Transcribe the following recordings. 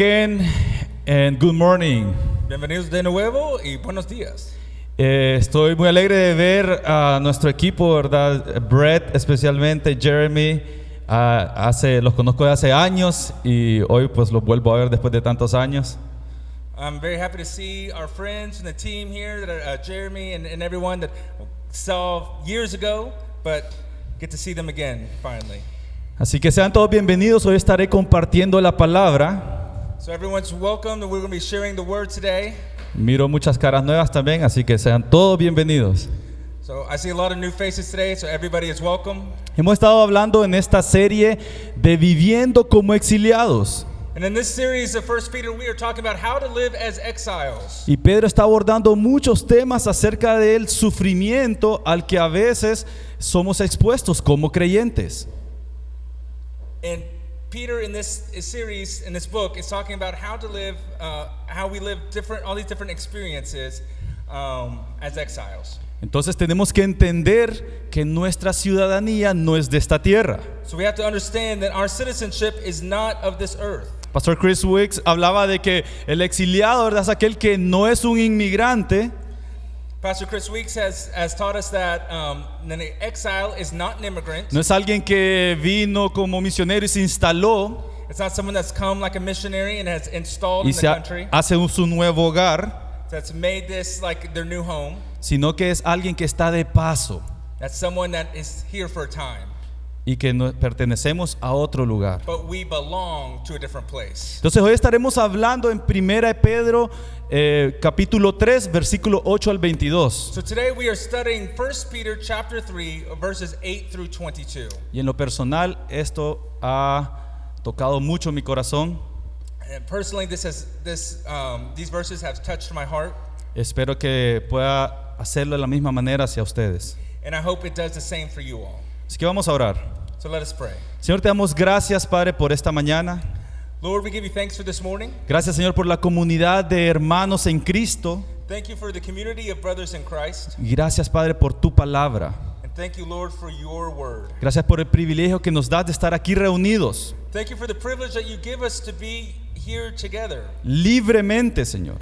Again and good morning. Bienvenidos de nuevo y buenos días. Estoy muy alegre de ver a nuestro equipo, ¿verdad? Brett, especialmente Jeremy, los conozco de hace años y hoy pues los vuelvo a ver después de tantos años. I'm very happy to see our friends and the team here, that Jeremy and everyone that saw years ago, but get to see them again finally. Así que sean todos bienvenidos. Hoy estaré compartiendo la palabra. So everyone's welcome, and we're going to be sharing the word today. Miro muchas caras nuevas también, así que sean todos bienvenidos. So I see a lot of new faces today, so everybody is welcome. Hemos estado hablando en esta serie de viviendo como exiliados. And in this series of 1 Peter, we are talking about how to live as exiles. Y Pedro está abordando muchos temas acerca del sufrimiento al que a veces somos expuestos como creyentes. And Peter in this series, in this book, is talking about how to live, how we live all these different experiences as exiles. Entonces tenemos que entender que nuestra ciudadanía no es de esta tierra. So we have to understand that our citizenship is not of this earth. Pastor Chris Wicks hablaba de que el exiliado, ¿verdad?, es aquel que no es un inmigrante. Pastor Chris Weeks has taught us that an exile is not an immigrant. No es alguien que vino como misionero y se instaló It's not someone that's come like a missionary and has installed y in the se country. hace su nuevo hogar, That's made this like their new home. sino que es alguien que está de paso That's someone that is here for a time. y que pertenecemos a otro lugar. But we belong to a different place. Entonces hoy estaremos hablando en 1 Pedro capítulo 3 versículo 8 al 22. So today we are studying 1 Peter chapter 3 verses 8 through 22. Y en lo personal esto ha tocado mucho mi corazón. And personally these verses have touched my heart, Espero que pueda hacerlo de la misma manera hacia ustedes. and I hope it does the same for you all. Así que vamos a orar. So let us pray. Señor, te damos gracias, Padre, por esta mañana. Lord, we give you thanks for this morning. Gracias, Señor, por la comunidad de hermanos en Cristo. Thank you for the community of brothers in Christ. Y gracias, Padre, por tu palabra. And thank you, Lord, for your word. Gracias por el privilegio que nos das de estar aquí reunidos Thank you for the privilege that you give us to be here together, libremente, Señor.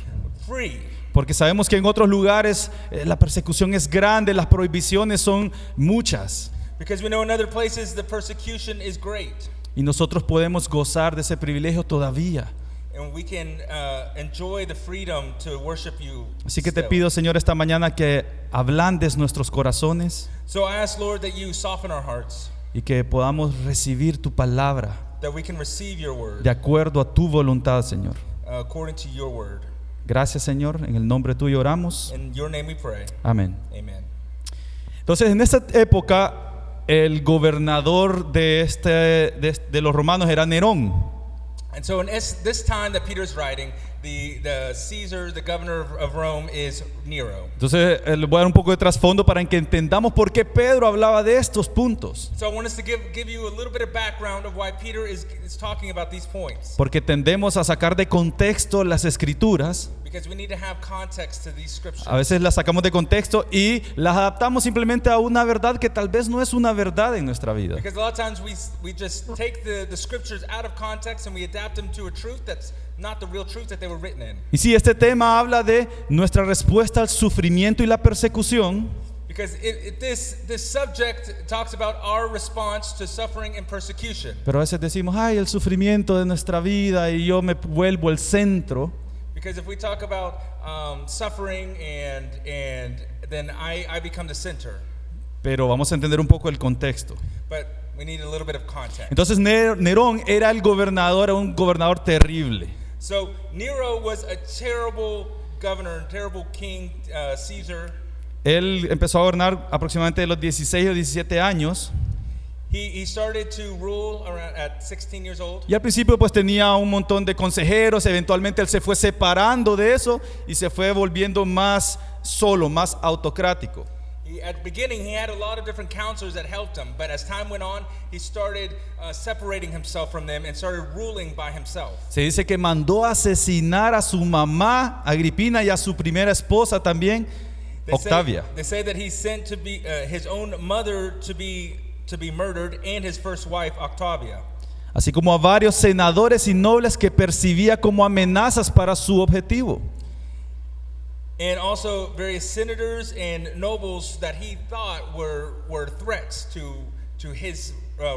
free. Porque sabemos que en otros lugares la persecución es grande, las prohibiciones son muchas. Because we know in other places the persecution is great. Y nosotros podemos gozar de ese privilegio todavía. And we can enjoy the freedom to worship you. Así que te still. pido, Señor, esta mañana que ablandes nuestros corazones So I ask, Lord, that you soften our hearts, y que podamos recibir tu palabra that we can receive your word de acuerdo a tu voluntad, Señor. according to your word. Gracias, Señor. En el nombre tuyo oramos. In your name we pray. Amén. Amen. Entonces, en esta época, el gobernador de los romanos era Nerón. And so in this time that Peter's writing, the Caesar, the governor of Rome, is Nero. Entonces, le voy a dar un poco de trasfondo para que entendamos por qué Pedro hablaba de estos puntos. So I want us to give you a little bit of background of why Peter is talking about these points. Porque tendemos a sacar de contexto las escrituras. Because we need to have context to these scriptures. A veces las sacamos de contexto y las adaptamos simplemente a una verdad que tal vez no es una verdad en nuestra vida. Because a lot of times we just take the scriptures out of context and we adapt them to a truth that's not the real truth that they were written in. Y si este tema habla de nuestra respuesta al sufrimiento y la persecución, Because this subject talks about our response to suffering and persecution. pero a veces decimos, ay, el sufrimiento de nuestra vida y yo me vuelvo el centro. Because if we talk about suffering and then I become the center. Pero vamos a entender un poco el contexto. But we need a little bit of context. Entonces Nerón era el gobernador, un gobernador terrible. So Nero was a terrible governor, terrible king, Caesar. Él empezó a gobernar aproximadamente de los 16 o 17 años. He started to rule around at 16 years old. Y al principio pues tenía un montón de consejeros. Eventualmente él se fue separando de eso y se fue volviendo más solo, más autocrático. At the beginning, he had a lot of different counselors that helped him, but as time went on, he started separating himself from them and started ruling by himself. Se dice que mandó a asesinar a su mamá Agripina y a su primera esposa también, Octavia. They say that he sent to be his own mother to be murdered and his first wife, Octavia. así como a varios senadores y nobles que percibía como amenazas para su objetivo. And also various senators and nobles that he thought were threats to his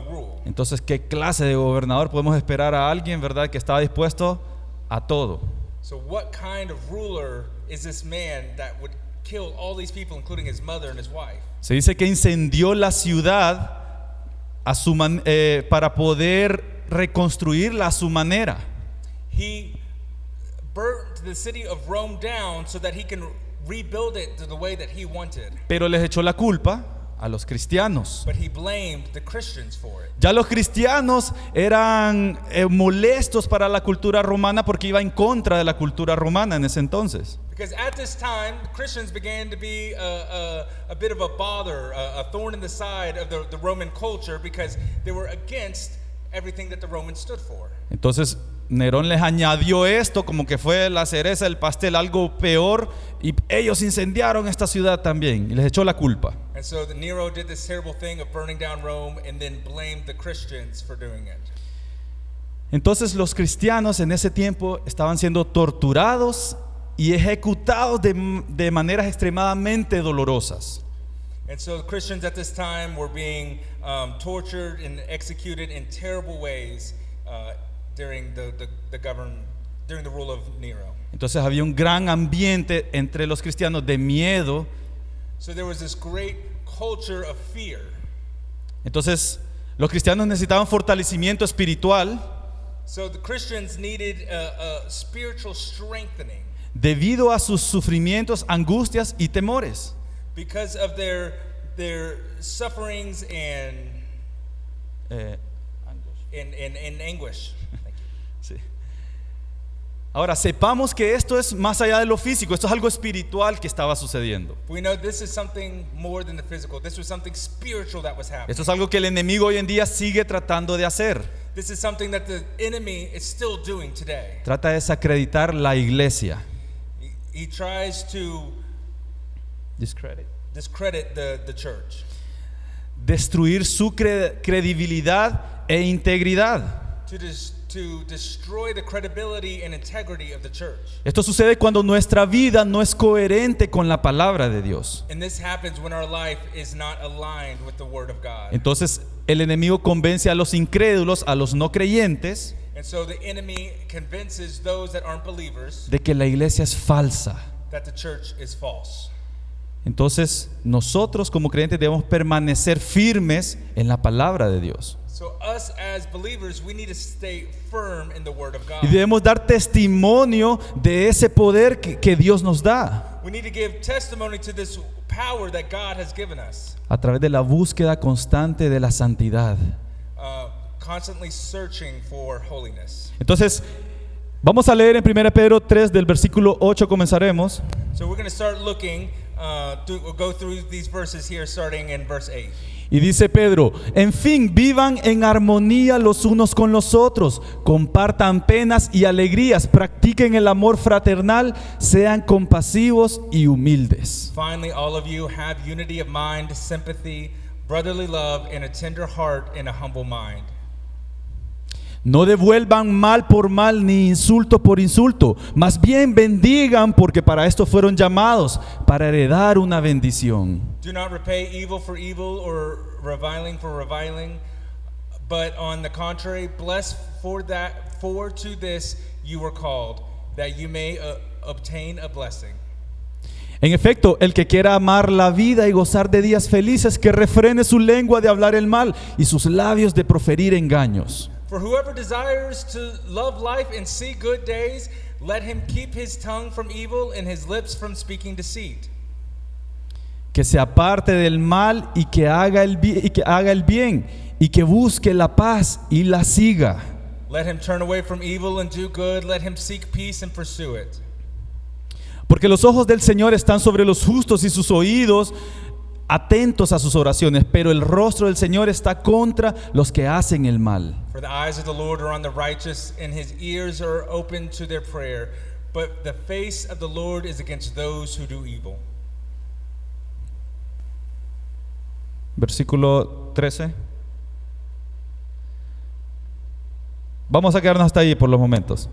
rule. Entonces, ¿qué clase de gobernador podemos esperar a alguien, verdad, que estaba dispuesto a todo? So what kind of ruler is this man that would kill all these people, including his mother and his wife? Se dice que incendió la ciudad para poder reconstruirla a su manera. He burnt the city of Rome down so that he can rebuild it to the way that he wanted. Pero les echó la culpa a los cristianos. But he blamed the Christians for it. Ya los cristianos eran molestos para la cultura romana porque iba en contra de la cultura romana en ese entonces. Because at this time, Christians began to be a bit of a bother, a thorn in the side of the Roman culture, because they were against everything that the Romans stood for. Entonces Nerón les añadió esto como que fue la cereza del pastel, algo peor, y ellos incendiaron esta ciudad también y les echó la culpa. And so Nero did this terrible thing of burning down Rome and then blamed the Christians for doing it. Entonces los cristianos en ese tiempo estaban siendo torturados y ejecutados de maneras extremadamente dolorosas. And so the Christians at this time were being tortured and executed in terrible ways during during the rule of Nero. Entonces había un gran ambiente entre los cristianos de miedo. So there was this great culture of fear. Entonces los cristianos necesitaban fortalecimiento espiritual So the Christians needed a spiritual strengthening debido a sus sufrimientos, angustias y temores. because of their sufferings and anguish. Thank you. Sí. Ahora, sepamos que esto es más allá de lo físico, esto es algo espiritual que estaba sucediendo. We know this is something more than the physical. This was something spiritual that was happening. Esto es algo que el enemigo hoy en día sigue tratando de hacer. This is something that the enemy is still doing today. Trata de desacreditar la iglesia. He tries to discredit the church, Destruir su credibilidad e integridad. to destroy the credibility and integrity of the church. Esto sucede cuando nuestra vida no es coherente con la palabra de Dios. And this happens when our life is not aligned with the word of God. Entonces el enemigo convence a los incrédulos, a los no creyentes, And so the enemy convinces those that aren't believers de que la iglesia es falsa. that the church is false. Entonces nosotros como creyentes debemos permanecer firmes en la palabra de Dios. So us as believers, we need to stay firm in the word of God. Y debemos dar testimonio de ese poder que Dios nos da We need to give testimony to this power that God has given us. a través de la búsqueda constante de la santidad. Constantly searching for holiness. Entonces, vamos a leer en 1 Pedro 3 del versículo 8 comenzaremos. So we're going to start looking, we'll go through these verses here starting in verse 8. Y dice Pedro: en fin, vivan en armonía los unos con los otros, compartan penas y alegrías, practiquen el amor fraternal, sean compasivos y humildes. Finally, all of you have unity of mind, sympathy, brotherly love, and a tender heart and a humble mind. No devuelvan mal por mal ni insulto por insulto, más bien bendigan, porque para esto fueron llamados, para heredar una bendición. Do not repay evil for evil or reviling for reviling, but on the contrary, bless for to this you were called, that you may obtain a blessing. En efecto, el que quiera amar la vida y gozar de días felices, que refrene su lengua de hablar el mal y sus labios de proferir engaños. For whoever desires to love life and see good days, let him keep his tongue from evil and his lips from speaking deceit. Que se aparte del mal y que haga el bien y que busque la paz y la siga. Let him turn away from evil and do good. Let him seek peace and pursue it. Porque los ojos del Señor están sobre los justos y sus oídos atentos a sus oraciones, pero el rostro del Señor está contra los que hacen el mal. For the eyes of the Lord are on the righteous, and his ears are open to their prayer. But the face of the Lord is against those who do evil. Versículo 13. Vamos a quedarnos hasta ahí por los momentos.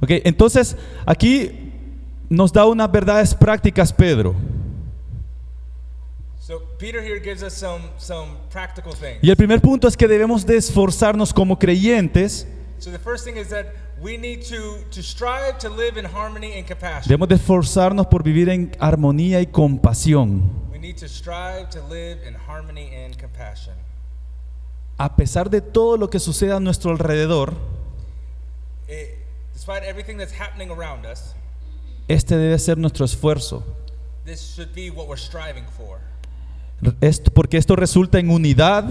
Ok, entonces aquí nos da unas verdades prácticas Pedro. So Peter here gives us some practical things. Y el primer punto es que debemos de esforzarnos como creyentes. So the first thing is that we need to strive to live in harmony and compassion. Debemos de esforzarnos por vivir en armonía y compasión. We need to strive to live in harmony and compassion. A pesar de todo lo que suceda a nuestro alrededor, Despite everything that's happening around us, este debe ser nuestro esfuerzo. this should be what we're striving for. Porque esto resulta en unidad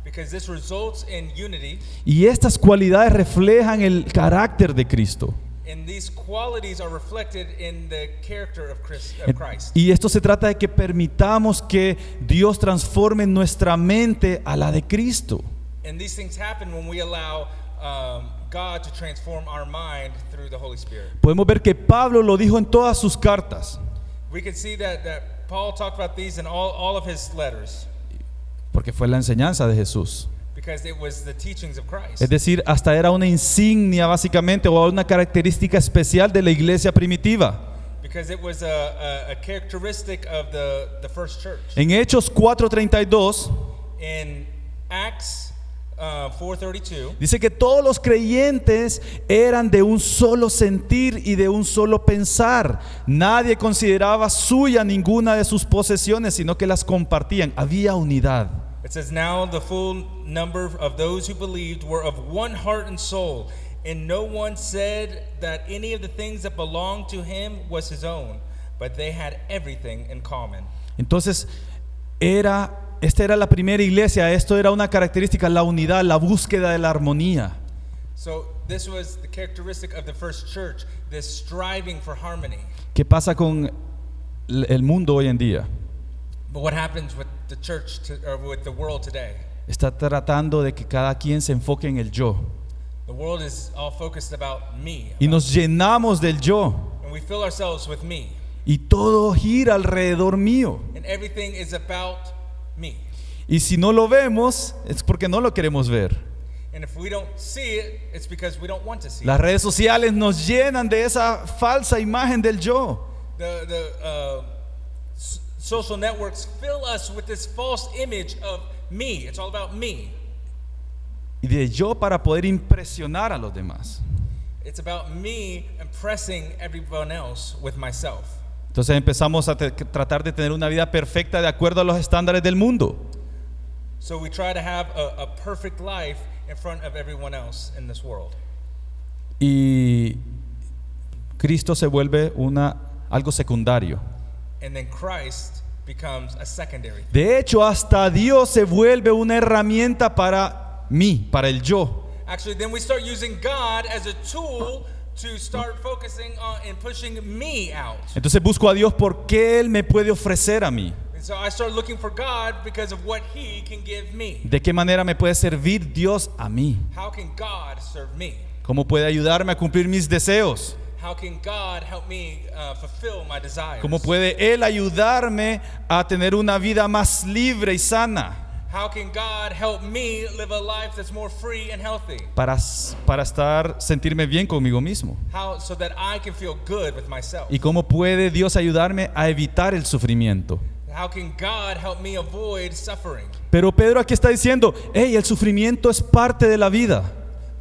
Because this results in unity, y estas cualidades reflejan el carácter de Cristo. and these qualities are reflected in the character of Christ. Y esto se trata de que permitamos que Dios transforme nuestra mente a la de Cristo. And these things happen when we allow God to transform our mind through the Holy Spirit. Podemos ver que Pablo lo dijo en todas sus cartas, We can see that Paul talked about these in all of his letters, porque fue la enseñanza de Jesús. because it was the teachings of Christ. Es decir, hasta era una insignia básicamente o una característica especial de la iglesia primitiva. Because it was a characteristic of the first church. En Hechos 4:32 In Acts 4:32, dice que todos los creyentes eran de un solo sentir y de un solo pensar. Nadie consideraba suya ninguna de sus posesiones, sino que las compartían. Había unidad. it says, "Now the full number of those who believed were of one heart and soul, and no one said that any of the things that belonged to him was his own, but they had everything in common." Entonces, esta era la primera iglesia. Esto era una característica, la unidad, la búsqueda de la armonía. So this was the characteristic of the first church, this striving for harmony. ¿Qué pasa con el mundo hoy en día? But what happens with the church or with the world today? Está tratando de que cada quien se enfoque en el yo. The world is all focused about me, Y nos llenamos del yo. and we fill ourselves with me, Y todo gira alrededor mío. and everything is about me. Y si no lo vemos, es porque no lo queremos ver. And if we don't see it, it's because we don't want to see Las it. redes sociales nos llenan de esa falsa imagen del yo. Social networks fill us with this false image of me. It's all about me. Y de yo para poder impresionar a los demás. It's about me impressing everyone else with myself. Entonces empezamos a tratar de tener una vida perfecta de acuerdo a los estándares del mundo. So we try to have a perfect life in front of everyone else in this world. Y Cristo se vuelve algo secundario. And then Christ becomes a secondary. De hecho, hasta Dios se vuelve una herramienta para mí, para el yo. Actually, then we start using God as a tool to start focusing on and pushing me out. Entonces busco a Dios porque Él me puede ofrecer a mí. And so I start looking for God because of what He can give me. ¿De qué manera me puede servir Dios a mí? How can God serve me? ¿Cómo puede ayudarme a cumplir mis deseos? How can God help me fulfill my desires? ¿Cómo puede Él ayudarme a tener una vida más libre y sana? How can God help me live a life that's more free and healthy? Para sentirme bien conmigo mismo. How so that I can feel good with myself? ¿Y cómo puede Dios ayudarme a evitar el sufrimiento? How can God help me avoid suffering? Pero Pedro aquí está diciendo, hey, el sufrimiento es parte de la vida.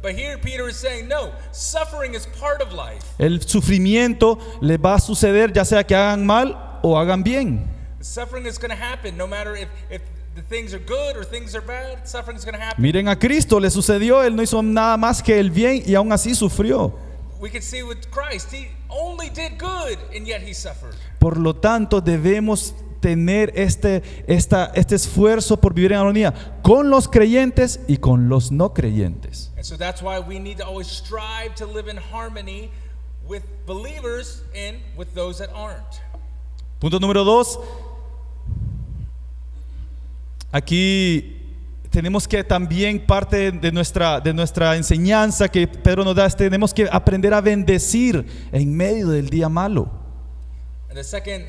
But here Peter is saying, no, suffering is part of life. El sufrimiento les va a suceder ya sea que hagan mal o hagan bien. Suffering is going to happen no matter if the things are good or things are bad. Suffering is going to happen. Miren a Cristo, le sucedió, Él no hizo nada más que el bien y aún así sufrió. We can see with Christ, He only did good and yet He suffered. Por lo tanto, debemos tener este esfuerzo por vivir en armonía con los creyentes y con los no creyentes. And so that's why we need to always strive to live in harmony with believers and with those that aren't. Punto número 2. Aquí tenemos que también parte de nuestra enseñanza que Pedro nos da, tenemos que aprender a bendecir en medio del día malo. The second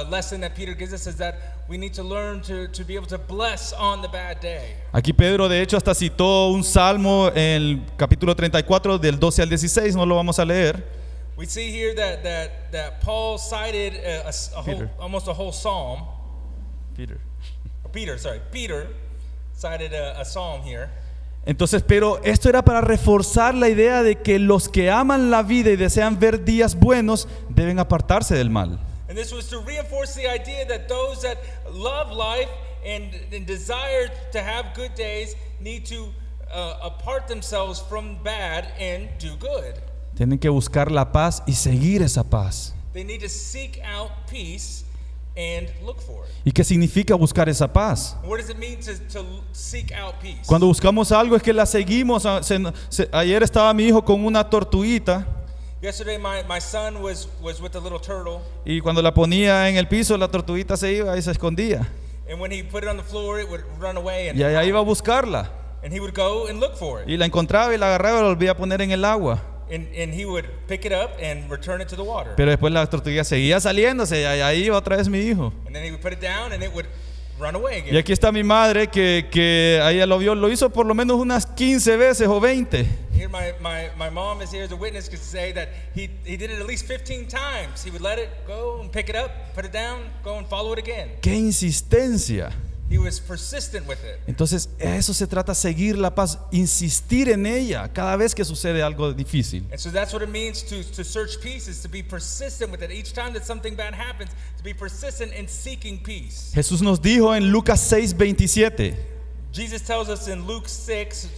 lesson that Peter gives us is that we need to learn to be able to bless on the bad day. Aquí Pedro de hecho hasta citó un salmo en el capítulo 34 del 12 al 16, no lo vamos a leer. We see here that Paul cited almost a whole psalm. Peter cited a psalm here. Entonces, pero esto era para reforzar la idea de que los que aman la vida y desean ver días buenos deben apartarse del mal. And this was to reinforce the idea that those that love life and desire to have good days need to apart themselves from bad and do good. Tienen que buscar la paz y seguir esa paz. They need to seek out peace and look for it. ¿Y qué significa buscar esa paz? What does it mean to seek out peace? Cuando buscamos algo es que la seguimos. Ayer estaba mi hijo con una tortuguita Yesterday my son was with a little turtle, y cuando la ponía en el piso la tortuguita se iba y se escondía. and when he put it on the floor it would run away and Y allá iba a buscarla. he would go and look for it. Y la encontraba y la agarraba y la volvía a poner en el agua. And he would pick it up and return it to the water. Pero después la tortuga seguía saliéndose y ahí iba otra vez mi hijo. And then he would put it down and it would run away again. Y aquí está mi madre que a ella lo vio, lo hizo por lo menos unas 15 veces o 20. Here my mom is here as a witness to say that he did it at least 15 times. He would let it go and pick it up, put it down, go and follow it again. ¡Qué insistencia! He was persistent with it. Entonces, eso se trata, seguir la paz, insistir en ella cada vez que sucede algo difícil. And so that's what it means to search peace, is to be persistent with it. Each time that something bad happens, to be persistent in seeking peace. Jesús nos dijo en Lucas 6:27, Jesus tells us in Luke 6,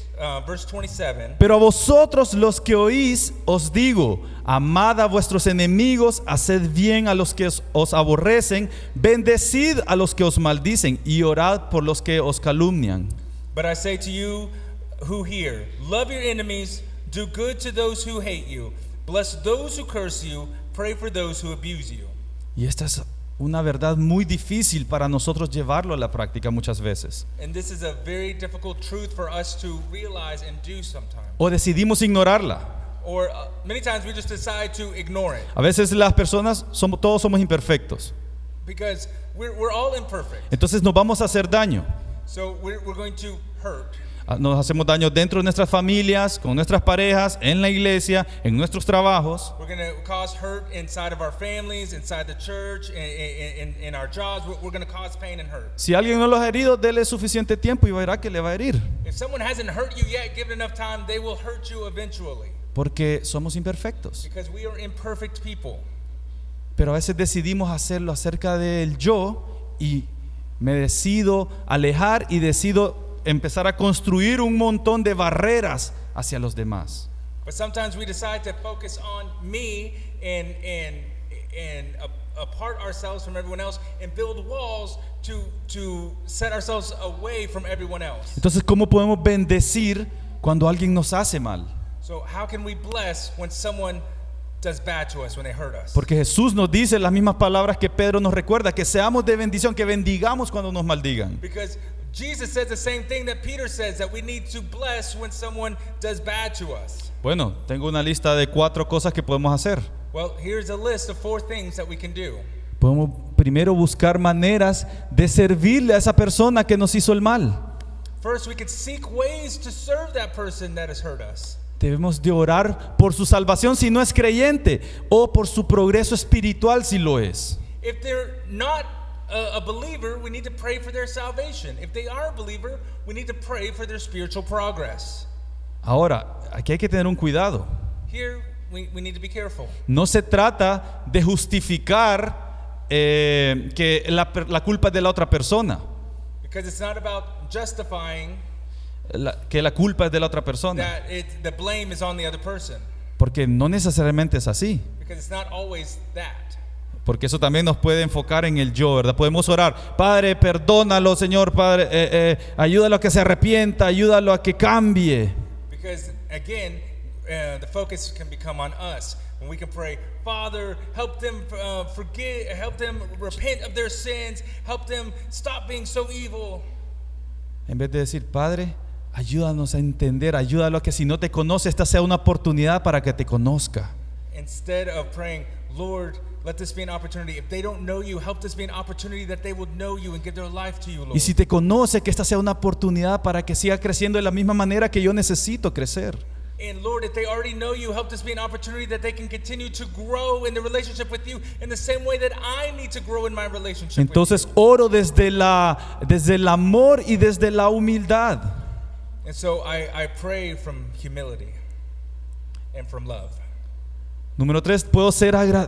verse 27, pero a vosotros los que oís os digo, amad a vuestros enemigos, haced bien a los que os aborrecen, bendecid a los que os maldicen y orad por los que os calumnian. but I say to you who hear, love your enemies, do good to those who hate you, bless those who curse you, pray for those who abuse you. Y esta es una verdad muy difícil para nosotros llevarlo a la práctica muchas veces. And this is a very difficult truth for us to realize and do sometimes. O decidimos ignorarla. Or many times we just decide to ignore it A veces las personas, todos somos imperfectos. because we're all imperfect. Entonces nos vamos a hacer daño. So we're going to hurt. Nos hacemos daño dentro de nuestras familias, con nuestras parejas, en la iglesia, en nuestros trabajos. We're going to cause hurt inside of our families, inside the church, in our jobs. We're going to cause pain and hurt. Si alguien no los ha herido, dele suficiente tiempo y verá que le va a herir. If someone hasn't hurt you yet, give it enough time, they will hurt you eventually. Porque somos imperfectos. Because we are imperfect people. Pero a veces decidimos hacerlo acerca del yo y me decido alejar y decido empezar a construir un montón de barreras hacia los demás. But sometimes we decide to focus on me and apart ourselves from everyone else and build walls to set ourselves away from everyone else. Entonces, ¿cómo podemos bendecir cuando alguien nos hace mal? So how can we bless when someone does bad to us, when they hurt us? Porque Jesús nos dice las mismas palabras que Pedro nos recuerda, que seamos de bendición, que bendigamos cuando nos maldigan. Because Jesus says the same thing that Peter says, that we need to bless when someone does bad to us. Bueno, tengo una lista de 4 cosas que podemos hacer. Well, here's a list of 4 things that we can do. Podemos primero buscar maneras de servirle a esa persona que nos hizo el mal. First, we could seek ways to serve that person that has hurt us. Debemos de orar por su salvación si no es creyente, o por su progreso espiritual si lo es. If they're not a believer, we need to pray for their salvation. If they are a believer, we need to pray for their spiritual progress. Ahora, aquí hay que tener un cuidado. Here, we need to be careful. No se trata de justificar que la culpa es de la otra persona, Because it's not about justifying que la culpa es de la otra persona, that the blame is on the other person. porque no necesariamente es así. Because it's not always that. Porque eso también nos puede enfocar en el yo, ¿verdad? Podemos orar, Padre, perdónalo, Señor, Padre, ayúdalo a que se arrepienta, ayúdalo a que cambie. Because again, the focus can become on us. When we can pray, Father, help them forget, help them repent of their sins, help them stop being so evil. En vez de decir, Padre, ayúdanos a entender, ayúdalo a que si no te conoce, esta sea una oportunidad para que te conozca. instead of praying, Lord, let this be an opportunity. If they don't know you, help this be an opportunity that they would know you and give their life to you, Lord. Y si te conoce, que esta sea una oportunidad para que siga creciendo de la misma manera que yo necesito crecer. And Lord, if they already know you, help this be an opportunity that they can continue to grow in the relationship with you in the same way that I need to grow in my relationship Entonces with you. oro desde el amor y desde la humildad. And so I pray from humility and from love. Número 3,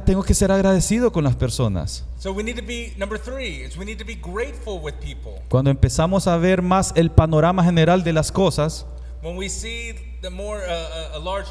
tengo que ser agradecido con las personas. So we need to be, number 3, is we need to be grateful with people. Cuando empezamos a ver más el panorama general de las cosas, When we see the more a large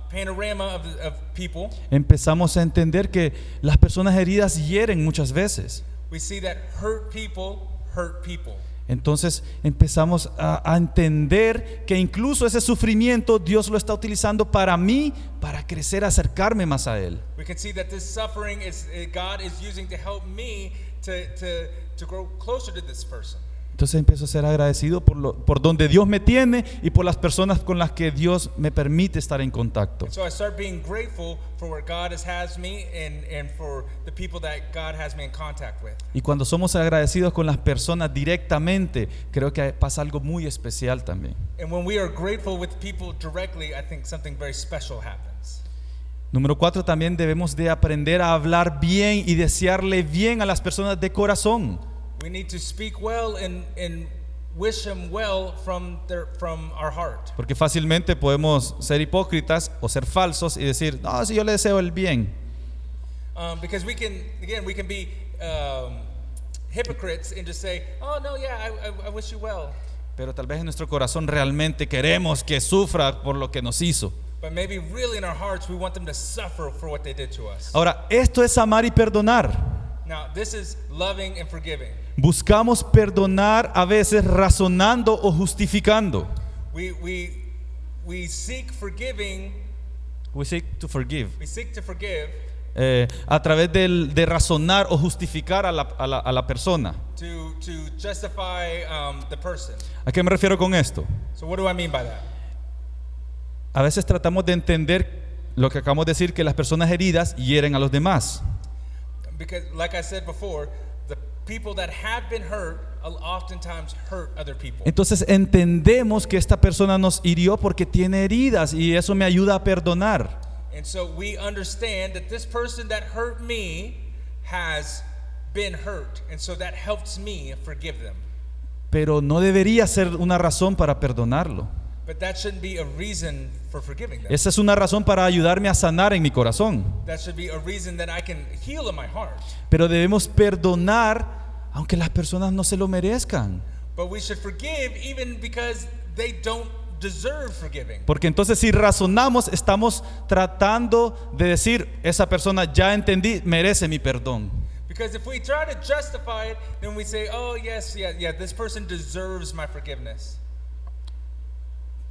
panorama of people, empezamos a entender que las personas heridas hieren muchas veces. we see that hurt people hurt people. Entonces empezamos a entender que incluso ese sufrimiento Dios lo está utilizando para mí, para crecer, acercarme más a Él. We can see that this suffering is God is using to help me to grow closer to this person. Entonces empiezo a ser agradecido por donde Dios me tiene y por las personas con las que Dios me permite estar en contacto. So I start being grateful for where God has me and for the people that God has me in contact with. Y cuando somos agradecidos con las personas directamente, creo que pasa algo muy especial también. And when we are grateful with people directly, I think something very special happens. Número 4, también debemos de aprender a hablar bien y desearle bien a las personas de corazón. We need to speak well and wish them well from our heart. Porque fácilmente podemos ser hipócritas o ser falsos y decir, no, si yo le deseo el bien. Because we can be hypocrites and just say, oh no, yeah, I wish you well. Pero tal vez en nuestro corazón realmente queremos que sufra por lo que nos hizo. But maybe really in our hearts we want them to suffer for what they did to us. Ahora, esto es amar y perdonar. Now, this is loving and forgiving. Buscamos perdonar a veces razonando o justificando. We seek forgiving. We seek to forgive. We seek to forgive. A través de razonar o justificar a la persona. To justify the person. ¿A qué me refiero con esto? So what do I mean by that? A veces tratamos de entender lo que acabamos de decir, que las personas heridas hieren a los demás. Because, like I said before, the people that have been hurt oftentimes hurt other people. Entonces entendemos que esta persona nos hirió porque tiene heridas y eso me ayuda a perdonar. And so we understand that this person that hurt me has been hurt, and so that helps me forgive them. Pero no debería ser una razón para perdonarlo. But that shouldn't be a reason for forgiving them. Esa es una razón para ayudarme a sanar en mi corazón. That should be a reason that I can heal in my heart. Pero debemos perdonar aunque las personas no se lo merezcan. But we should forgive even because they don't deserve forgiving. Porque entonces si razonamos estamos tratando de decir, esa persona ya entendí, merece mi perdón. Because if we try to justify it, then we say, oh yes, yeah, this person deserves my forgiveness.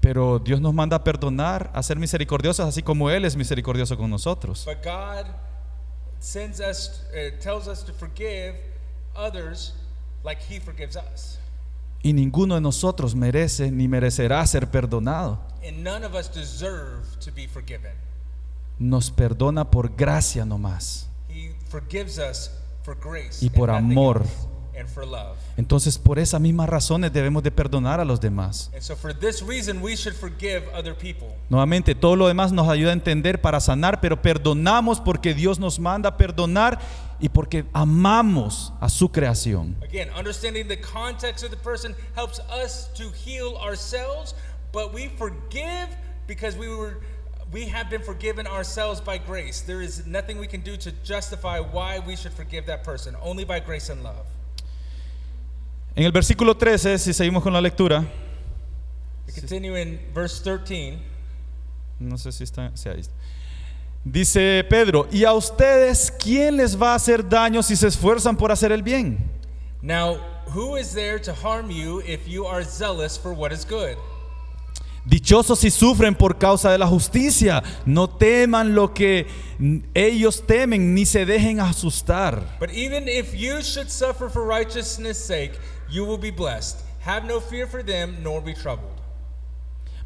Pero Dios nos manda a perdonar, a ser misericordiosos, así como Él es misericordioso con nosotros. But God sends us, tells us to forgive others like He forgives us. Y ninguno de nosotros merece ni merecerá ser perdonado. And none of us deserve to be forgiven. Nos perdona por gracia nomás. He forgives us for grace Y por and nothing amor. else, and for love. Entonces por esas mismas razones debemos de perdonar a los demás. And so for this reason we should forgive other people. Nuevamente, todo lo demás nos ayuda a entender para sanar, pero perdonamos porque Dios nos manda a perdonar y porque amamos a su creación. Again, understanding the context of the person helps us to heal ourselves, but we forgive because we have been forgiven ourselves by grace. There is nothing we can do to justify why we should forgive that person, only by grace and love. En el versículo 13, si seguimos con la lectura, We continue in verse 13. no sé si está, sí, ahí está. Dice Pedro, ¿y a ustedes quién les va a hacer daño si se esfuerzan por hacer el bien? Now, who is there to harm you if you are zealous for what is good? Dichosos si sufren por causa de la justicia, no teman lo que ellos temen, ni se dejen asustar. But even if you should suffer for righteousness' sake, you will be blessed. Have no fear for them, nor be troubled.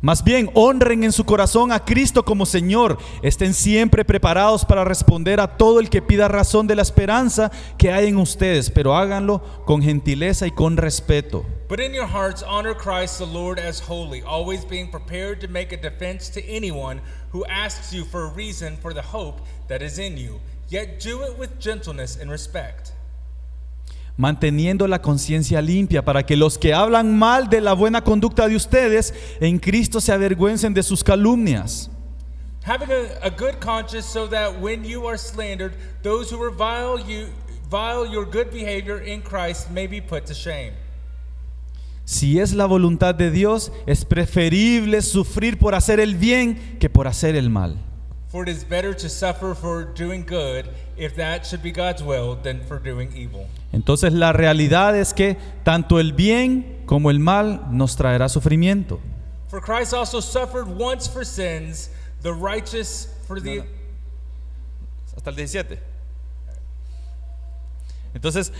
Más bien, honren en su corazón a Cristo como Señor. Estén siempre preparados para responder a todo el que pida razón de la esperanza que hay en ustedes, pero háganlo con gentileza y con respeto. But in your hearts honor Christ the Lord as holy, always being prepared to make a defense to anyone who asks you for a reason for the hope that is in you. Yet do it with gentleness and respect. Manteniendo la conciencia limpia para que los que hablan mal de la buena conducta de ustedes en Cristo se avergüencen de sus calumnias. Having a good conscience so that when you are slandered, those who revile your good behavior in Christ may be put to shame. Si es la voluntad de Dios, es preferible sufrir por hacer el bien que por hacer el mal. For it is better to suffer for doing good, if that should be God's will, than for doing evil. Entonces la realidad es que tanto el bien como el mal nos traerá sufrimiento. For Christ also suffered once for sins, the righteous for the... Hasta el 17. Entonces,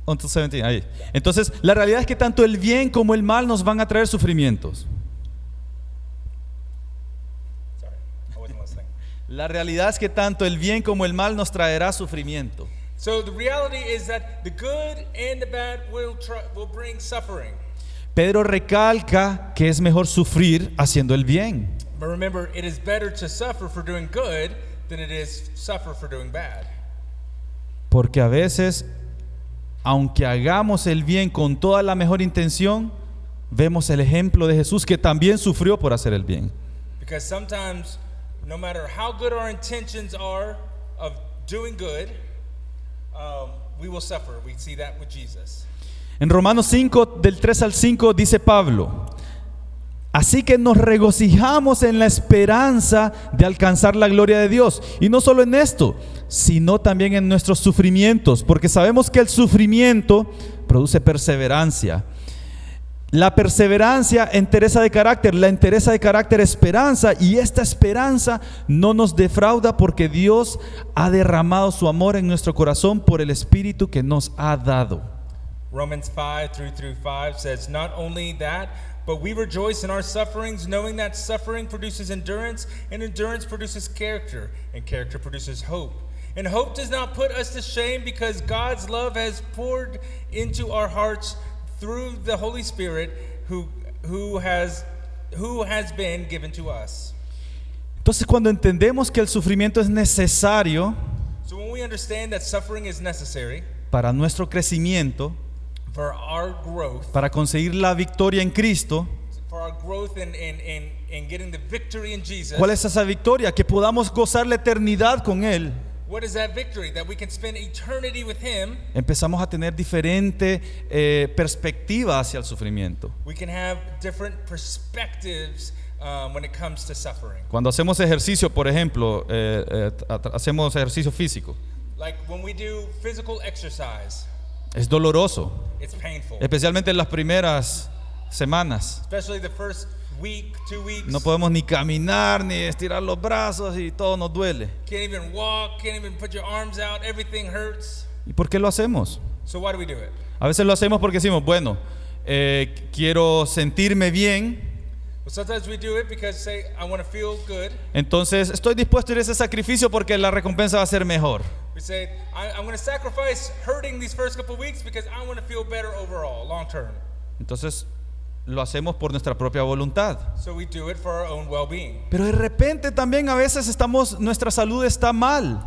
until 17, ahí. Entonces la realidad es que tanto el bien como el mal nos van a traer sufrimientos. Sorry, I wasn't listening. La realidad es que tanto el bien como el mal nos traerá sufrimiento. So the reality is that the good and the bad will bring suffering. Pedro recalca que es mejor sufrir haciendo el bien. But remember, it is better to suffer for doing good than it is suffer for doing bad. Porque a veces, aunque hagamos el bien con toda la mejor intención, vemos el ejemplo de Jesús que también sufrió por hacer el bien. Because sometimes, no matter how good our intentions are of doing good, we will suffer. We see that with Jesus. En Romanos 5, del 3 al 5, dice Pablo: así que nos regocijamos en la esperanza de alcanzar la gloria de Dios. Y no solo en esto, sino también en nuestros sufrimientos, porque sabemos que el sufrimiento produce perseverancia. La perseverancia, entereza de carácter, la entereza de carácter, esperanza, y esta esperanza no nos defrauda porque Dios ha derramado su amor en nuestro corazón por el Espíritu que nos ha dado. Romans 5:3-5 says, not only that, but we rejoice in our sufferings, knowing that suffering produces endurance, and endurance produces character, and character produces hope. And hope does not put us to shame, because God's love has poured into our hearts through the Holy Spirit who has been given to us. Entonces, cuando entendemos que el sufrimiento es necesario So when we understand that suffering is necessary para nuestro crecimiento, for our growth, para conseguir la victoria en Cristo, for our growth in getting the victory in Jesus. ¿cuál es esa victoria? Que podamos gozar la eternidad con Él. What is that victory? That we can spend eternity with Him. Empezamos a tener diferente perspectiva hacia el sufrimiento. We can have different perspectives when it comes to suffering. Cuando hacemos ejercicio, por ejemplo, hacemos ejercicio físico, Like when we do physical exercise, es doloroso, it's painful. especialmente en las primeras semanas. Especially the first week, 2 weeks. No podemos ni caminar, ni estirar los brazos y todo nos duele. Can't even walk, can't even put your arms out, everything hurts. ¿Y por qué lo hacemos? So why do we do it? A veces lo hacemos porque decimos, bueno, quiero sentirme bien, Well, sometimes we do it because say I want to feel good. entonces estoy dispuesto a ir a ese sacrificio porque la recompensa va a ser mejor. We say I'm going to sacrifice hurting these first couple weeks because I want to feel better overall, long term. Entonces lo hacemos por nuestra propia voluntad. So we do it for our own well-being. Pero de repente también a veces nuestra salud está mal.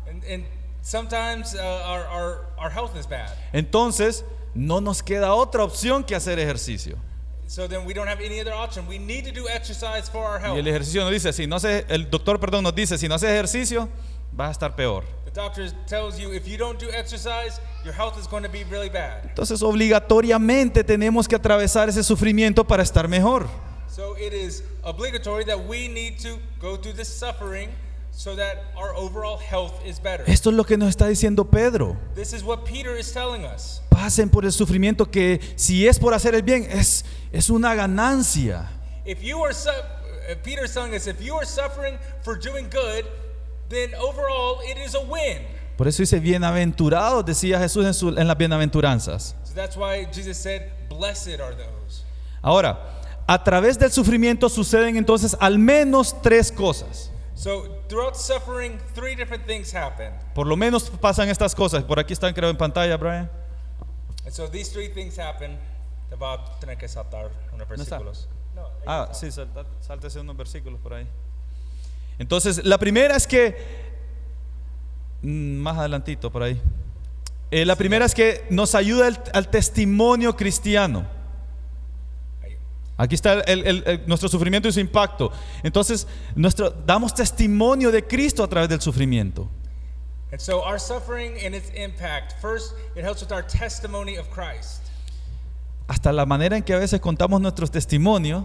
And sometimes our health is bad. Entonces no nos queda otra opción que hacer ejercicio. So then we don't have any other option. We need to do exercise for our Y health. el ejercicio nos dice, el doctor nos dice, si no haces ejercicio, vas a estar peor. The doctor tells you if you don't do exercise, your health is going to be really bad. Entonces obligatoriamente tenemos que atravesar ese sufrimiento para estar mejor. So it is obligatory that we need to go through this suffering so that our overall health is better. Esto es lo que nos está diciendo Pedro. This is what Peter is telling us. Pasen por el sufrimiento que si es por hacer el bien es una ganancia. If you are Peter is telling us if you are suffering for doing good, then overall it is a win. Por eso dice bienaventurados, decía Jesús en las bienaventuranzas. So that's why Jesus said, "Blessed are those." Ahora, a través del sufrimiento suceden entonces al menos 3 cosas. So throughout suffering, 3 different things happen. Por lo menos pasan estas cosas. Por aquí están, creo, en pantalla, Brian. And so these 3 things happen. Te va a tener que saltar unos versículos. No, Ah, sí, sáltese unos versículos por ahí. Entonces, la primera es que, más adelantito por ahí. La primera es que nos ayuda al testimonio cristiano. ahí. Aquí está nuestro sufrimiento y su impacto. Entonces, damos testimonio de Cristo a través del sufrimiento. And so our suffering and its impact, first, it helps with our testimony of Christ. Hasta la manera en que a veces contamos nuestros testimonios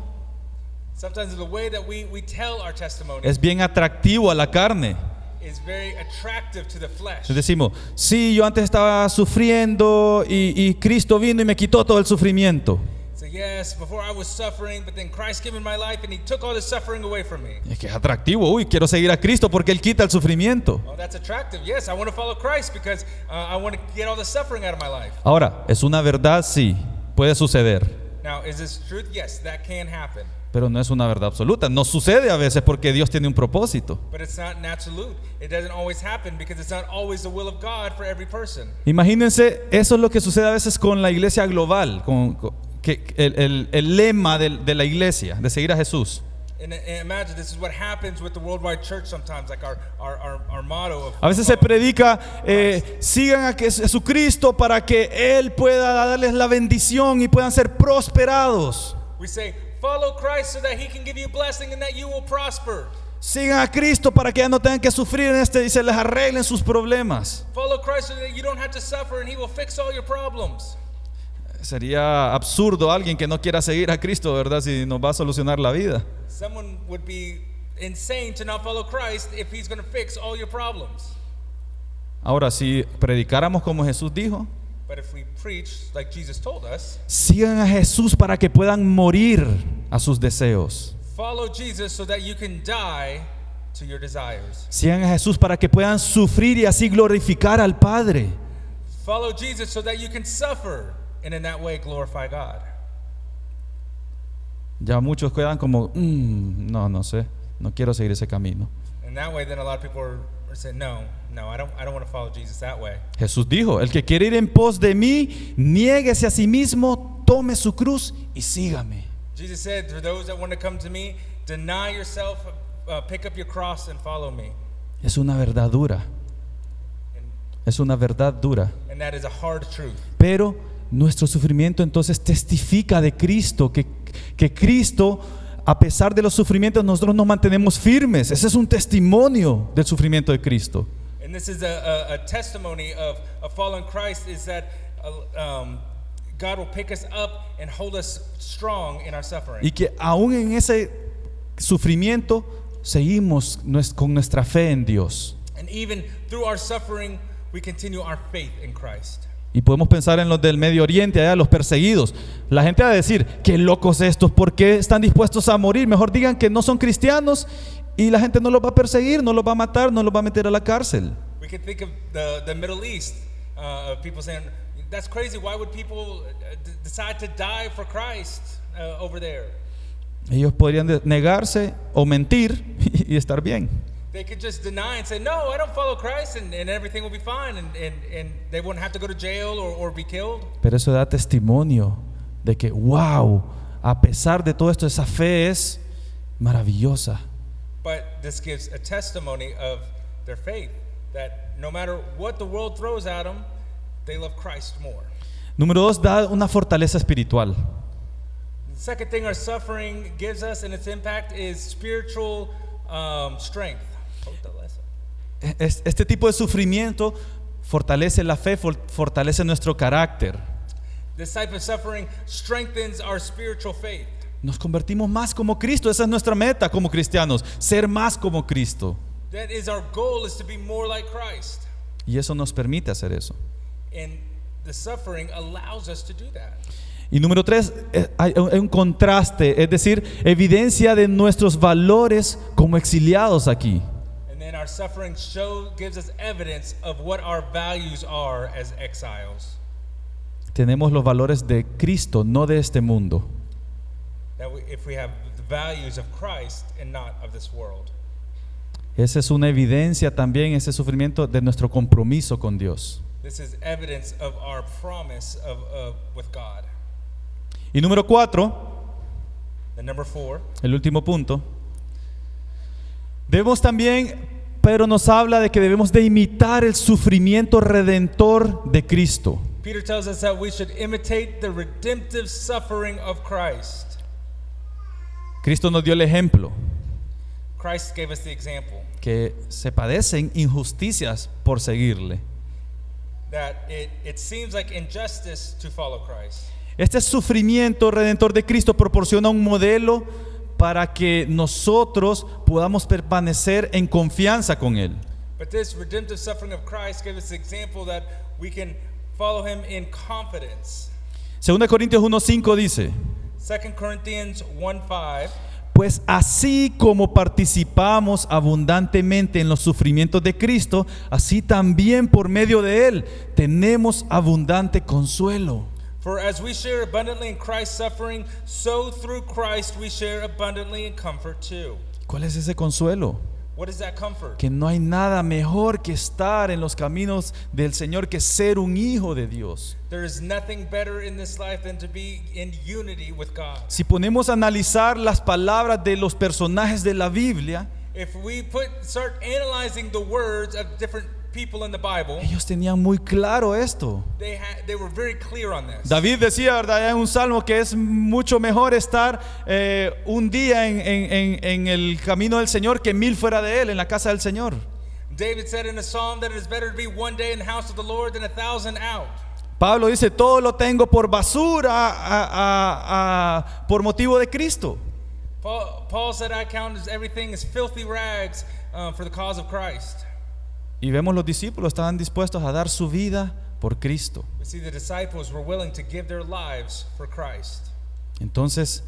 Sometimes the way that we tell our testimony es bien atractivo a la carne. is very attractive to the flesh. Entonces decimos, sí, yo antes estaba sufriendo y Cristo vino y me quitó todo el sufrimiento. So yes, before I was suffering, but then Christ came in my life and He took all the suffering away from me. Es que es atractivo, quiero seguir a Cristo porque Él quita el sufrimiento. Oh, that's attractive. Yes, I want to follow Christ because I want to get all the suffering out of my life. Ahora, ¿es una verdad? Sí, puede suceder, Now, is this truth? Yes, that can happen. pero no es una verdad absoluta. No sucede a veces porque Dios tiene un propósito. But it's not an absolute. It doesn't always happen because it's not always the will of God for every person. Imagínense, eso es lo que sucede a veces con la iglesia global, que el lema de la iglesia, de seguir a Jesús. And imagine this is what happens with the worldwide church sometimes, like our motto of A veces se predica, sigan a Jesucristo para que Él pueda darles la bendición y puedan ser prosperados. we say, follow Christ so that He can give you a blessing and that you will prosper. Sigan a Cristo para que ya no tengan que sufrir y se les arreglen sus problemas. Follow Christ so that you don't have to suffer and He will fix all your problems. Sería absurdo alguien que no quiera seguir a Cristo, ¿verdad? Si nos va a solucionar la vida. Someone would be insane to not follow Christ if He's going to fix all your problems. Ahora, si predicáramos como Jesús dijo, But if we preach like Jesus told us, sigan a Jesús para que puedan morir a sus deseos. follow Jesus so that you can die to your desires. Sigan a Jesús para que puedan sufrir y así glorificar al Padre. Follow Jesus so that you can suffer and in that way glorify God. Ya muchos quedan como, no sé, no quiero seguir ese camino. And that way then a lot of people are saying, no, I don't want to follow Jesus that way. Jesús dijo, el que quiere ir en pos de mí, niéguese a sí mismo, tome su cruz y sígame. Jesus said, for those that want to come to me, deny yourself, pick up your cross and follow me. Es una verdad dura, es una verdad dura. And that is a hard truth. Pero nuestro sufrimiento entonces testifica de Cristo, que Cristo, a pesar de los sufrimientos, nosotros nos mantenemos firmes. Ese es un testimonio del sufrimiento de Cristo. And this is a testimony of following Christ, is that God will pick us up and hold us strong in our suffering. Y que aún en ese sufrimiento seguimos con nuestra fe en Dios. And even through our suffering, we continue our faith in Christ. Y podemos pensar en los del Medio Oriente, allá los perseguidos. La gente va a decir, qué locos estos, ¿por qué están dispuestos a morir? Mejor digan que no son cristianos y la gente no los va a perseguir, no los va a matar, no los va a meter a la cárcel. We can think of the Middle East, of people saying, that's crazy, why would people decide to die for Christ over there? Ellos podrían negarse o mentir y estar bien. They could just deny and say, no, I don't follow Christ, and everything will be fine, and they wouldn't have to go to jail or be killed. Pero eso da testimonio de que, wow, a pesar de todo esto, esa fe es maravillosa. But this gives a testimony of their faith, that no matter what the world throws at them, they love Christ more. Número 2, da una fortaleza espiritual. The second thing our suffering gives us and its impact is spiritual strength. Este tipo de sufrimiento fortalece la fe, fortalece nuestro carácter. This type of suffering strengthens our spiritual faith. Nos convertimos más como Cristo. Esa es nuestra meta como cristianos, ser más como Cristo. That is our goal, is to be more like Christ. Y eso nos permite hacer eso. And the suffering allows us to do that. Y número 3, hay un contraste, es decir, evidencia de nuestros valores como exiliados aquí. And then our suffering gives us evidence of what our values are as exiles. Tenemos los valores de Cristo, no de este mundo. if we have the values of Christ and not of this world. Esa es una evidencia también, ese sufrimiento, de nuestro compromiso con Dios. This is evidence of our promise with God. Y número 4, And number 4, el último punto. Debemos también, Pedro nos habla de que debemos de imitar el sufrimiento redentor de Cristo. Peter tells us that we should imitate the redemptive suffering of Christ. Cristo nos dio el ejemplo, Christ gave us the example que se padecen injusticias por seguirle. that it seems like injustice to follow Christ. Este sufrimiento redentor de Cristo proporciona un modelo para que nosotros podamos permanecer en confianza con Él. But this redemptive suffering of Christ gave us the example that we can follow him in confidence. 2 Corintios 1:5 dice: 2 Corinthians 1:5, pues así como participamos abundantemente en los sufrimientos de Cristo, así también por medio de Él tenemos abundante consuelo. for as we share abundantly in Christ's suffering, so through Christ we share abundantly in comfort too. ¿Cuál es ese consuelo? What is that comfort? Que no hay nada mejor que estar en los caminos del Señor, que ser un hijo de Dios. There is nothing better in this life than to be in unity with God. Si ponemos a analizar las palabras de los personajes de la Biblia, If we start analyzing the words of different people in the Bible, ellos tenían muy claro esto. they were very clear on this. David decía, ¿verdad?, en un salmo, que es mucho mejor estar un día en el camino del Señor que 1000 fuera de Él, en la casa del Señor. David said in a psalm that it is better to be one day in the house of the Lord than 1,000 out. Pablo dice, todo lo tengo por basura por motivo de Cristo. Paul said, I count as everything as filthy rags for the cause of Christ. Y vemos los discípulos estaban dispuestos a dar su vida por Cristo. We see the disciples were willing to give their lives for Christ. Entonces,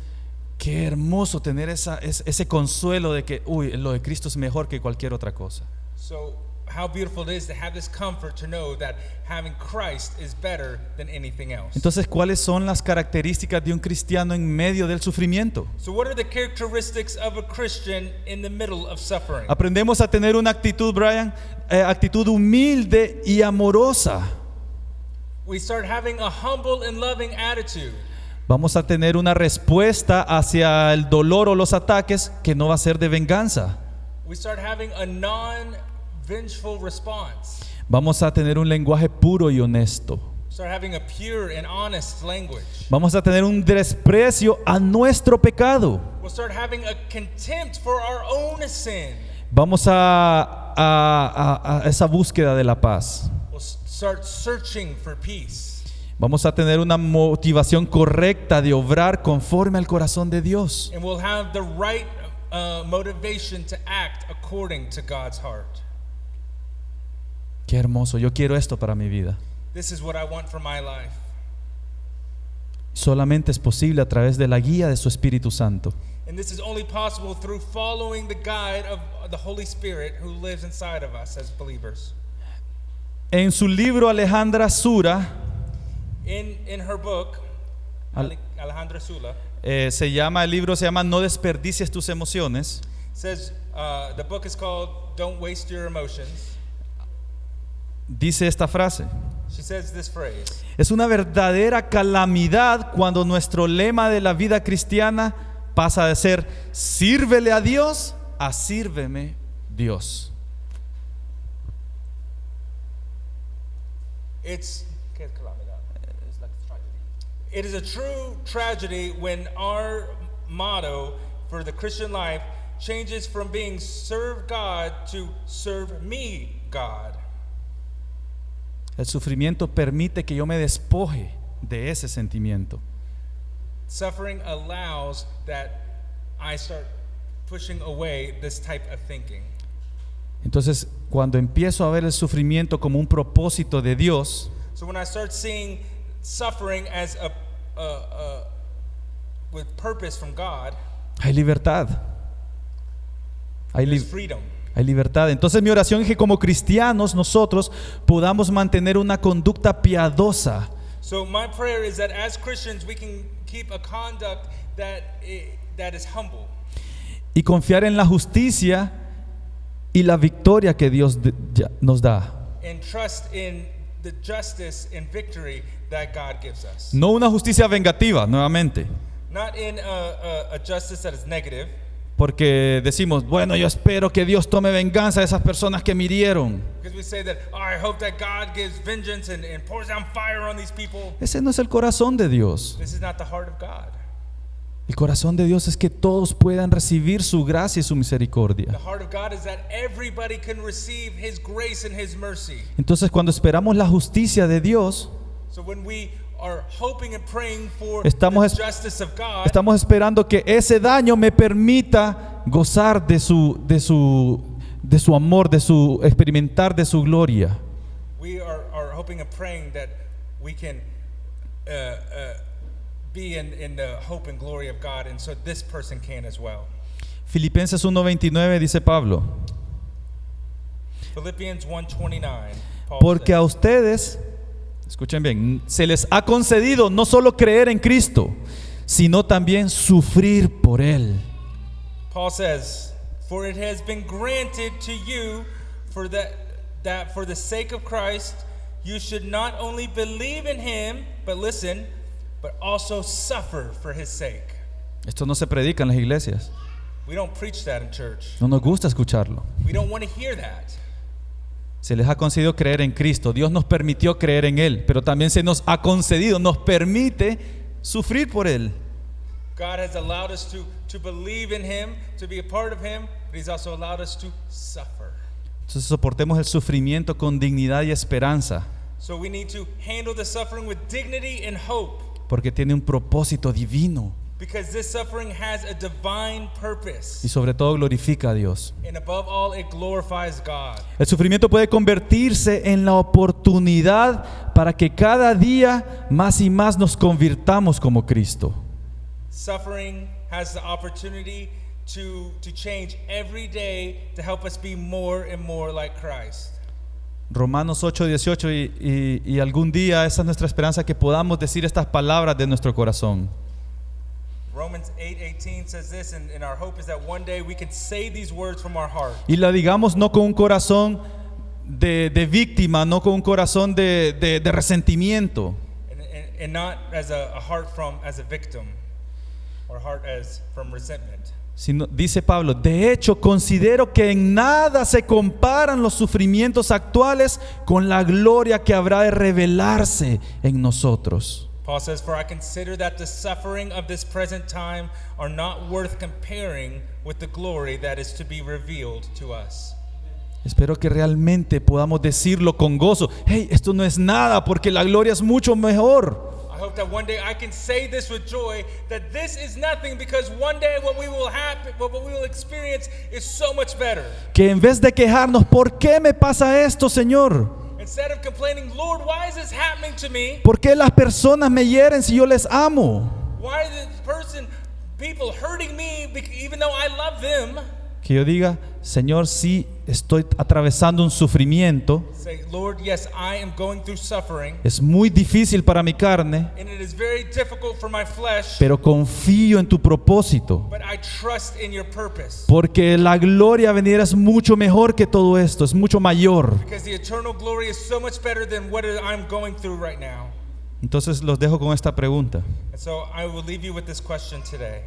qué hermoso tener ese consuelo de que, lo de Cristo es mejor que cualquier otra cosa. So how beautiful it is to have this comfort to know that having Christ is better than anything else. Entonces, ¿cuáles son las características de un cristiano en medio del sufrimiento? So what are the characteristics of a Christian in the middle of suffering? Aprendemos a tener una actitud, Brian, actitud humilde y amorosa. We start having a humble and loving attitude. Vamos a tener una respuesta hacia el dolor o los ataques que no va a ser de venganza. We start having a non-vengeful response. Vamos a tener un lenguaje puro y honesto. Start having a pure and honest language. Vamos a tener un desprecio a nuestro pecado. We'll start having a contempt for our own sin. Vamos a esa búsqueda de la paz. We'll start searching for peace. Vamos a tener una motivación correcta de obrar conforme al corazón de Dios. And we'll have the right motivation to act according to God's heart. Qué hermoso, yo quiero esto para mi vida. This is what I want for my life. Solamente es posible a través de la guía de su Espíritu Santo. And this is only possible through following the guide of the Holy Spirit who lives inside of us as believers. En su libro Alejandra Sura, In her book, Alejandra Sula, el libro se llama No desperdicies tus emociones. says the book is called Don't Waste Your Emotions. Dice esta frase: She says this phrase: es una verdadera calamidad cuando nuestro lema de la vida cristiana pasa de ser sírvele a Dios a sírveme Dios. It is a true tragedy when our motto for the Christian life changes from being serve God to serve me, God. El sufrimiento permite que yo me despoje de ese sentimiento. Suffering allows that I start pushing away this type of thinking. Entonces, cuando empiezo a ver el sufrimiento como un propósito de Dios, So when I start seeing suffering as with purpose from God, hay libertad. there's freedom. Hay libertad. Entonces mi oración es que como cristianos nosotros podamos mantener una conducta piadosa, So my prayer is that as Christians we can keep a conduct that is humble. Y confiar en la justicia y la victoria que Dios nos da. And trust in the justice and victory that God gives us. No una justicia vengativa, nuevamente. Not in a justice that is negative. Porque decimos, bueno, yo espero que Dios tome venganza de esas personas que me hirieron. Because we say that, oh, I hope that God gives vengeance and pours down fire on these people. Ese no es el corazón de Dios. This is not the heart of God. El corazón de Dios es que todos puedan recibir su gracia y su misericordia. The heart of God is that everybody can receive His grace and His mercy. Entonces, cuando esperamos la justicia de Dios, So when we are hoping and praying for Estamos the justice of God, estamos esperando que ese daño me permita gozar de su amor, experimentar de su gloria. we are hoping and praying that we can be in the hope and glory of God, and so this person can as well. Filipenses 1:29 dice Pablo, Philippians 1:29. Paul porque says, a ustedes, escuchen bien, se les ha concedido no solo creer en Cristo, sino también sufrir por Él. Paul says, for it has been granted to you that for the sake of Christ you should not only believe in Him, but listen, but also suffer for His sake. Esto no se predica en las iglesias. We don't preach that in church. No nos gusta escucharlo. We don't want to hear that. Se les ha concedido creer en Cristo. Dios nos permitió creer en Él, pero también se nos ha concedido, nos permite sufrir por Él. God has allowed us to believe in Him, to be a part of Him, but He's also allowed us to suffer. Entonces soportemos el sufrimiento con dignidad y esperanza, So we need to handle the suffering with dignity and hope, porque tiene un propósito divino because this suffering has a divine y purpose. sobre todo glorifica a Dios. And above all, it glorifies God. El sufrimiento puede convertirse en la oportunidad para que cada día más y más nos convirtamos como Cristo. Suffering has the opportunity to change every day to help us be more and more like Christ. Romanos 8:18 y algún día esa es nuestra esperanza, que podamos decir estas palabras de nuestro corazón. Romans 8:18 says this, and our hope is that one day we can say these words from our heart. Y la digamos no con un corazón de víctima, no con un corazón de resentimiento, And not as a heart as a victim, or heart as from resentment. sino, dice Pablo, de hecho considero que en nada se comparan los sufrimientos actuales con la gloria que habrá de revelarse en nosotros. Paul says, for I consider that the suffering of this present time are not worth comparing with the glory that is to be revealed to us. Espero que realmente podamos decirlo con gozo. Hey, esto no es nada, porque la gloria es mucho mejor. I hope that one day I can say this with joy, that this is nothing, because one day what we will experience is so much better. Que en vez de quejarnos, ¿por qué me pasa esto, Señor? Instead of complaining, Lord, why is this happening to me? ¿Por qué las personas me hieren si yo les amo? Why is people hurting me even though I love them? Que yo diga, Señor, sí estoy atravesando un sufrimiento. Say, Lord, yes, I am going through suffering, Es muy difícil para mi carne, and it is very difficult for my flesh, pero confío en tu propósito, but I trust in your purpose. porque la gloria venidera es mucho mejor que todo esto, es mucho mayor. Because the eternal glory is so much better than what I'm going through right now. Entonces los dejo con esta pregunta. And so I will leave you with this question today.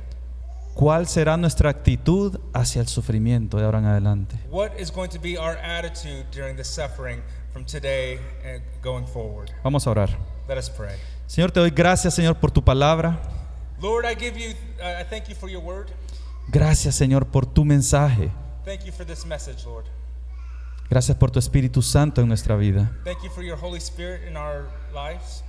¿Cuál será nuestra actitud hacia el sufrimiento de ahora en adelante? What is going to be our attitude during the suffering from today and going forward? Vamos a orar. Let us pray. Señor, te doy gracias, Señor, por tu palabra. Lord, I thank you for your word. Gracias, Señor, por tu mensaje. Thank you for this message, Lord. Gracias por tu Espíritu Santo en nuestra vida. Thank you for your Holy Spirit in our lives.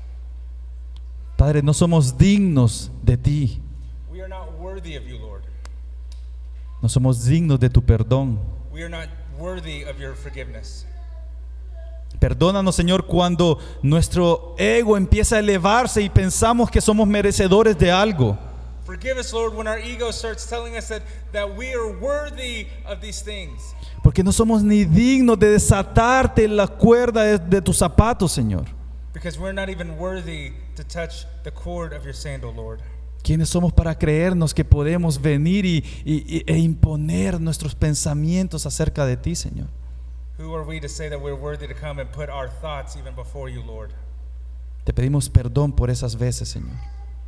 Padre, no somos dignos de ti. We are not worthy of you, Lord. No somos dignos de tu perdón. We are not worthy of your forgiveness. Perdónanos, Señor, cuando nuestro ego empieza a elevarse y pensamos que somos merecedores de algo. Forgive us, Lord, when our ego starts telling us that we are worthy of these things. Porque no somos ni dignos de desatarte la cuerda de tus zapatos, Señor. Because we're not even worthy to touch the cord of your sandal, Lord. ¿Quiénes somos para creernos que podemos venir e imponer nuestros pensamientos acerca de ti, Señor? Who are we to say that we're worthy to come and put our thoughts even before you, Lord? Te pedimos perdón por esas veces, Señor.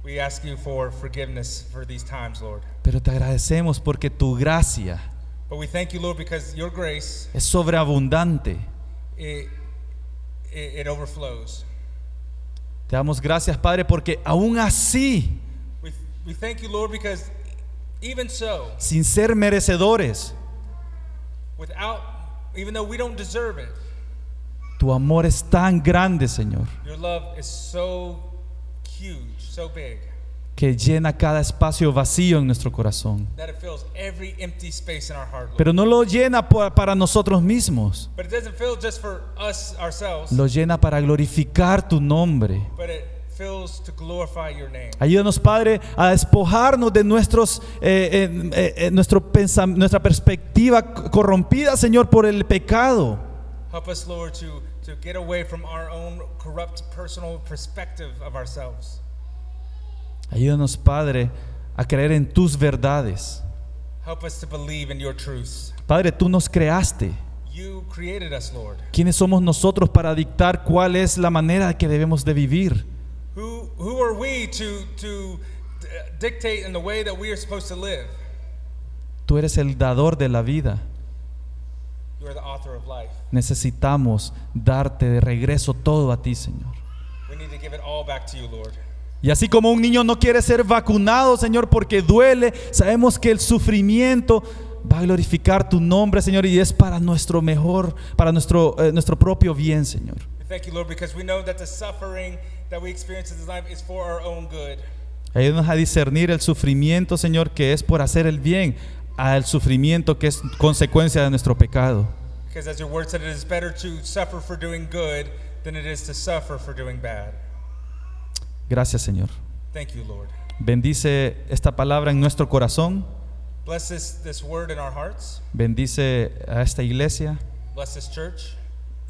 We ask you for forgiveness for these times, Lord. Pero te agradecemos porque tu gracia But we thank you, Lord, because your grace, es sobreabundante. it overflows. Te damos gracias, Padre, porque aún así, We thank you, Lord, because even so, sin ser merecedores, even though we don't deserve it, tu amor es tan grande, Señor, your love is so huge, so big, que llena cada espacio vacío en nuestro corazón. that it fills every empty space in our heart, Lord. Pero no lo llena para nosotros mismos, But it doesn't fill just for us ourselves, lo llena para glorificar tu nombre. but it fills to glorify your name. Ayúdanos, Padre, a despojarnos de nuestra perspectiva corrompida, Señor, por el pecado. Help us, Lord, to get away from our own corrupt personal perspective of ourselves. Ayúdanos, Padre, a creer en tus verdades. Help us to believe in your truths. Padre, tú nos creaste. You created us, Lord. ¿Quiénes somos nosotros para dictar cuál es la manera que debemos de vivir? Who are we to dictate in the way that we are supposed to live? Tú eres el dador de la vida. You are the author of life. Necesitamos darte de regreso todo a ti, Señor. We need to give it all back to you, Lord. Y así como un niño no quiere ser vacunado, Señor, porque duele, sabemos que el sufrimiento va a glorificar tu nombre, Señor, y es para nuestro mejor, para nuestro propio bien, Señor. We thank you, Lord, because we know that the suffering that we experience in this life is for our own good. Ayúdanos a discernir el sufrimiento, Señor, que es por hacer el bien, al sufrimiento que es consecuencia de nuestro pecado. Because as your word said, it is better to suffer for doing good than it is to suffer for doing bad. Gracias, Señor. Thank you, Lord. Bendice esta palabra en nuestro corazón. Bless this word in our hearts. Bendice a esta iglesia Bless this church.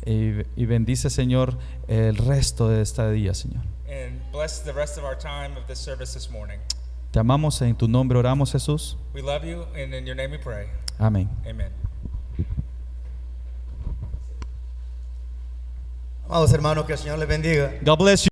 y bendice, Señor, el resto de este día, Señor. And bless the rest of our time of this service this morning. Te amamos, en tu nombre oramos, Jesús. We love you, and in your name we pray. Amén. Amen. Amados hermanos, que el Señor les bendiga. God bless you.